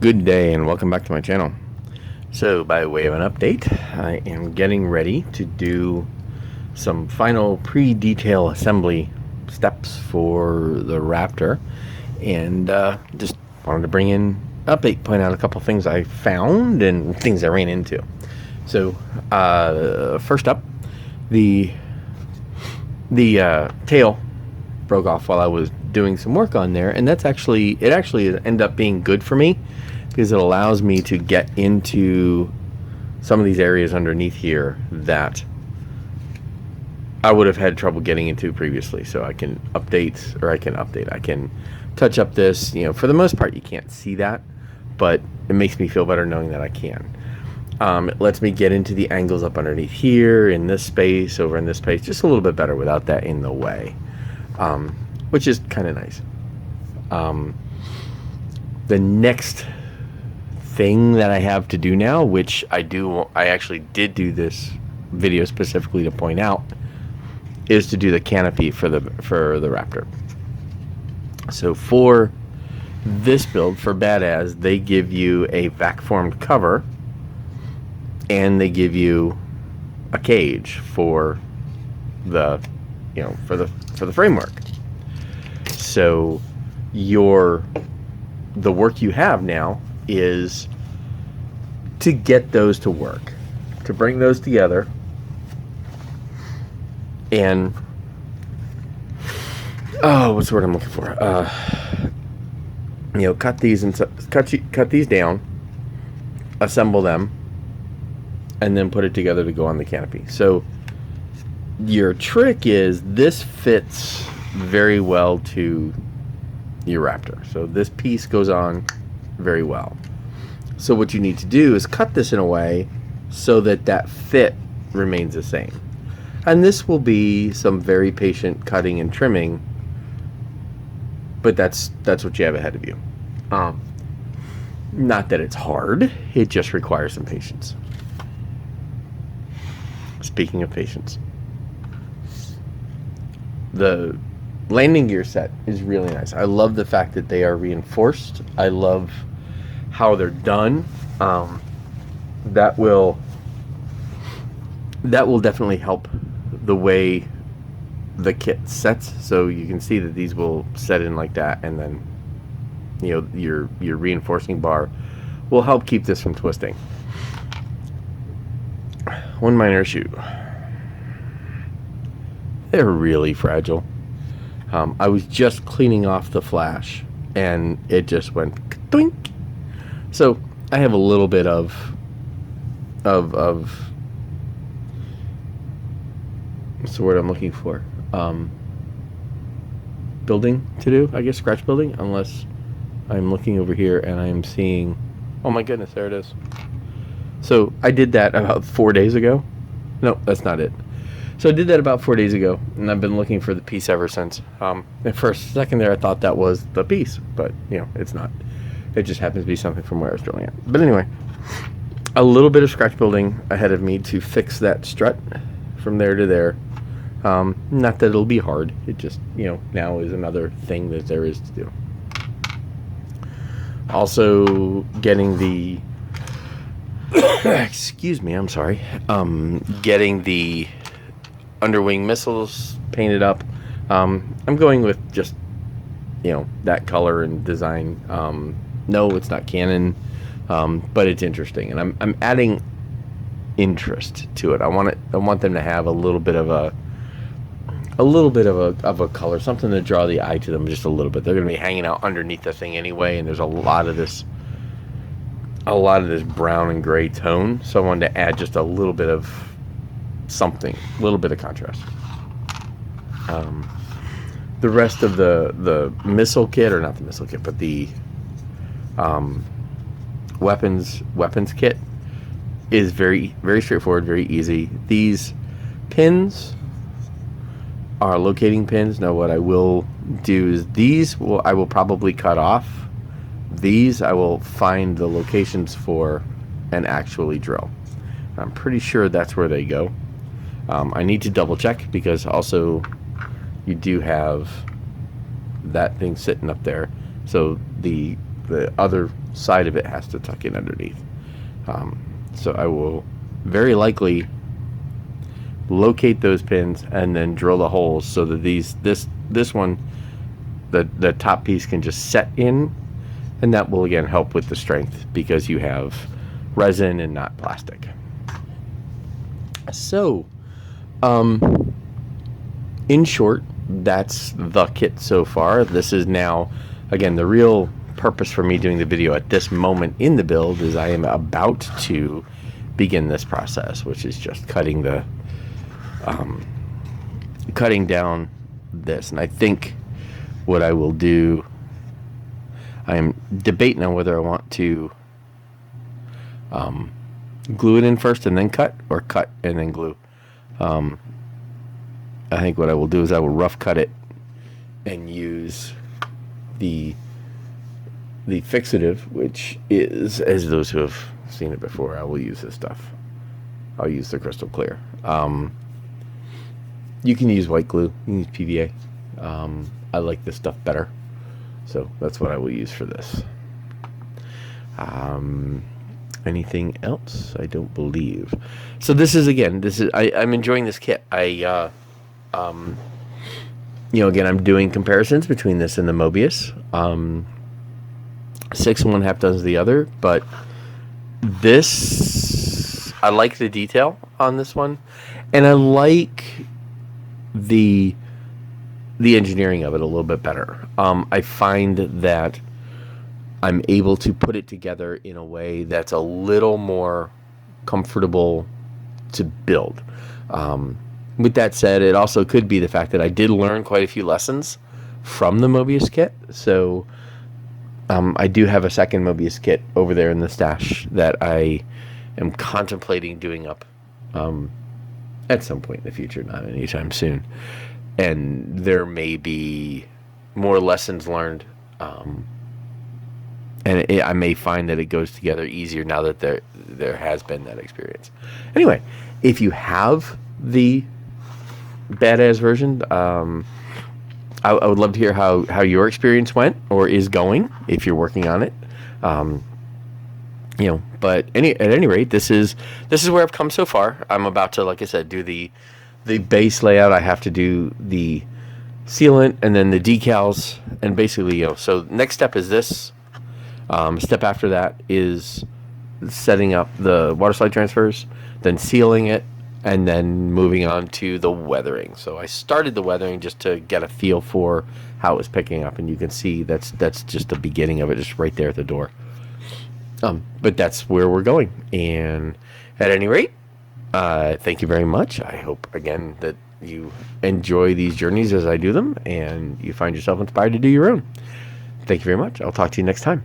Good day and welcome back to my channel. So by way of an update, I am getting ready to do some final pre-detail assembly steps for the Raptor, and just wanted to bring in update, point out a couple things I found and things I ran into. So first up, the tail broke off while I was doing some work on there, and it actually ended up being good for me because it allows me to get into some of these areas underneath here that I would have had trouble getting into previously. So I can I can touch up this. For the most part you can't see that, but it makes me feel better knowing that I can. It lets me get into the angles up underneath here, in this space, over in this space, just a little bit better without that in the way, which is kind of nice. The next thing that I have to do now, which I actually did do this video specifically to point out, is to do the canopy for the Raptor. So for this build, for BadAzz, they give you a vac formed cover and they give you a cage for the for the framework. So the work you have now is to get those to work, to bring those together, and what's the word I'm looking for? Cut these down, assemble them, and then put it together to go on the canopy. So your trick is this fits very well to your Raptor. So this piece goes on very well. So what you need to do is cut this in a way so that that fit remains the same. And this will be some very patient cutting and trimming, but that's what you have ahead of you. Not that it's hard, it just requires some patience. Speaking of patience, the landing gear set is really nice. I love the fact that they are reinforced. I love how they're done. That will definitely help the way the kit sets. So you can see that these will set in like that, and then your reinforcing bar will help keep this from twisting. One minor issue: they're really fragile. I was just cleaning off the flash and it just went doink. So I have a little bit of what's the word I'm looking for? Building to do, I guess, scratch building, unless I'm looking over here and I'm seeing, oh my goodness, there it is. So I did that about 4 days ago. No, that's not it. So I did that about 4 days ago, and I've been looking for the piece ever since. And for a second there, I thought that was the piece, but it's not. It just happens to be something from where I was drilling it. But anyway, a little bit of scratch building ahead of me to fix that strut from there to there. Not that it'll be hard. It just, now is another thing that there is to do. Also, getting the excuse me, I'm sorry. Getting the underwing missiles painted up. I'm going with just that color and design. No, it's not Canon, but it's interesting, and I'm adding interest to it. I want them to have a little bit of a color, something to draw the eye to them just a little bit. They're going to be hanging out underneath the thing anyway, and there's a lot of this brown and gray tone, so I wanted to add just a little bit of something, a little bit of contrast. The rest of the missile kit, or not the missile kit, but the weapons kit is very, very straightforward, very easy. These pins are locating pins. Now what I will do is I will probably cut off. These I will find the locations for and actually drill. I'm pretty sure that's where they go. I need to double check, because also you do have that thing sitting up there. So the the other side of it has to tuck in underneath. So I will very likely locate those pins and then drill the holes so that this one, the top piece can just set in, and that will again help with the strength because you have resin and not plastic. So, in short, that's the kit so far. This is now, again, the real purpose for me doing the video at this moment in the build is I am about to begin this process, which is just cutting down this. And I think what I will do, I am debating on whether I want to glue it in first and then cut, or cut and then glue. I think what I will do is I will rough cut it and use the fixative, which is, as those who have seen it before, I will use this stuff. I'll use the crystal clear. You can use white glue, you can use PVA. I like this stuff better, so that's what I will use for this. Anything else? I don't believe. So this is, again, I'm enjoying this kit. Again, I'm doing comparisons between this and the Mobius. 6 1/2 dozen the other, but this, I like the detail on this one, and I like the engineering of it a little bit better. I find that I'm able to put it together in a way that's a little more comfortable to build. With that said, it also could be the fact that I did learn quite a few lessons from the Mobius kit. So I do have a second Mobius kit over there in the stash that I am contemplating doing up at some point in the future, not anytime soon. And there may be more lessons learned. And I may find that it goes together easier now that there has been that experience. Anyway, if you have the BadAzz version, I would love to hear how your experience went or is going if you're working on it. But at any rate, this is where I've come so far. I'm about to, like I said, do the base layout. I have to do the sealant and then the decals, and basically, so next step is this. Step after that is setting up the water slide transfers, then sealing it, and then moving on to the weathering. So I started the weathering just to get a feel for how it was picking up, and you can see that's just the beginning of it, just right there at the door. But that's where we're going. And at any rate, thank you very much. I hope, again, that you enjoy these journeys as I do them, and you find yourself inspired to do your own. Thank you very much. I'll talk to you next time.